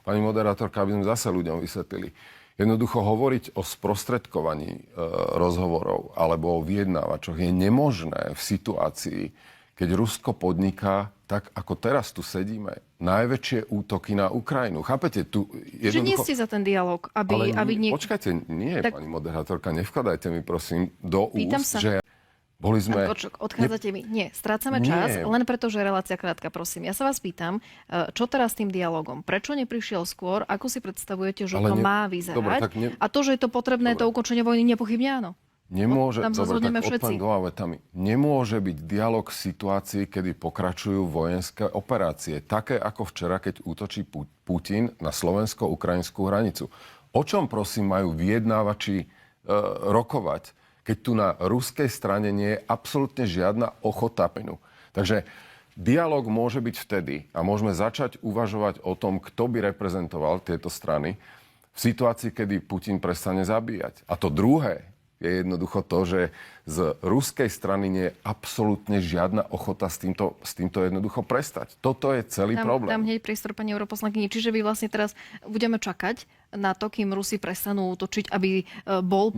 pani moderátorka, aby sme zase ľuďom vysvetlili. Jednoducho hovoriť o sprostredkovaní rozhovorov alebo o vyjednávačoch je nemožné v situácii, keď Rusko podniká, tak ako teraz tu sedíme, najväčšie útoky na Ukrajinu. Chápete? Tu jednoducho... Že nie ste za ten dialog, aby Počkajte, nie, tak... pani moderátorka, nevkladajte mi prosím do Pýtam úst, sa. že boli sme... Odchádzate mi. Nie, strácame čas, len preto, že relácia krátka, prosím. Ja sa vás pýtam, čo teraz s tým dialogom? Prečo neprišiel skôr? Ako si predstavujete, že to má vyzerať? Dobre, a to, že je to potrebné, to ukončenie vojny, nepochybne áno. Nemôže, tam sa zhodneme všetci. Nemôže byť dialog v situácii, kedy pokračujú vojenské operácie. Také ako včera, keď útočí Putin na slovensko-ukrajinskú hranicu. O čom prosím majú vyjednávači rokovať, keď tu na ruskej strane nie je absolútne žiadna ochota plynu. Takže dialog môže byť vtedy a môžeme začať uvažovať o tom, kto by reprezentoval tieto strany v situácii, kedy Putin prestane zabíjať. A to druhé je jednoducho to, že z ruskej strany nie je absolútne žiadna ochota s týmto jednoducho prestať. Toto je celý problém. Dám hneď priestor pani europoslankyni. Čiže vy vlastne teraz budeme čakať na to, kým Rusi prestanú útočiť, aby bol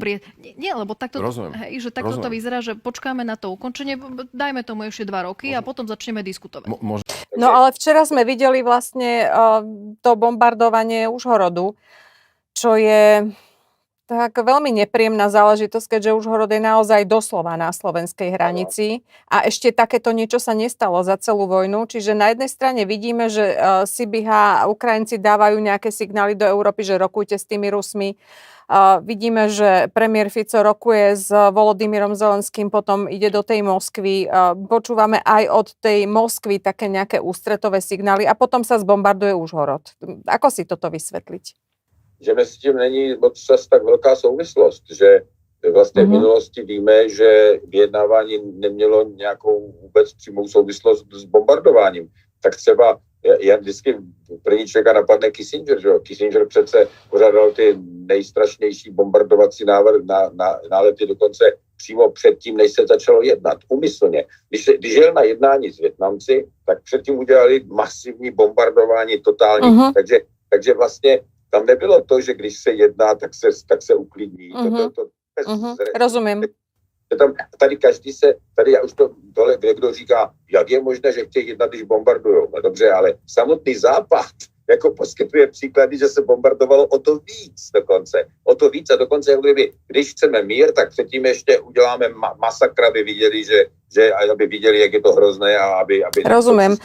Nie, lebo takto, že takto to vyzerá, že počkáme na to ukončenie, dajme tomu ešte 2 roky a potom začneme diskutovať. No ale včera sme videli vlastne to bombardovanie Užhorodu, čo je tak veľmi nepríjemná záležitosť, keďže Užhorod je naozaj doslova na slovenskej hranici a ešte takéto niečo sa nestalo za celú vojnu. Čiže na jednej strane vidíme, že Sibiha a Ukrajinci dávajú nejaké signály do Európy, že rokujte s tými Rusmi. Vidíme, že premiér Fico rokuje s Volodymyrom Zelenským, potom ide do tej Moskvy. Počúvame aj od tej Moskvy také nejaké ústretové signály a potom sa zbombarduje Užhorod. Ako si toto vysvetliť? Že mezi tím není moc tak velká souvislost, že vlastně v minulosti víme, že vyjednávání nemělo nějakou vůbec přímou souvislost s bombardováním. Tak třeba já vždycky první člověka napadne Kissinger, že jo? Kissinger přece pořádal ty nejstrašnější bombardovací nálety dokonce přímo předtím, než se začalo jednat, úmyslně. Když jel na jednání s Vietnamci, tak předtím udělali masivní bombardování totální, takže vlastně tam nebylo to, že když se jedná, tak se uklidní. Rozumím. Tady já už to dole, kdo říká, jak je možné, že chtějí jednat, když bombardujou. No dobře, ale samotný Západ jako poskytuje příklady, že se bombardovalo o to víc dokonce. O to víc a dokonce, když chceme mír, tak předtím ještě uděláme masakr, aby viděli, aby viděli, jak je to hrozné a aby... Rozumiem.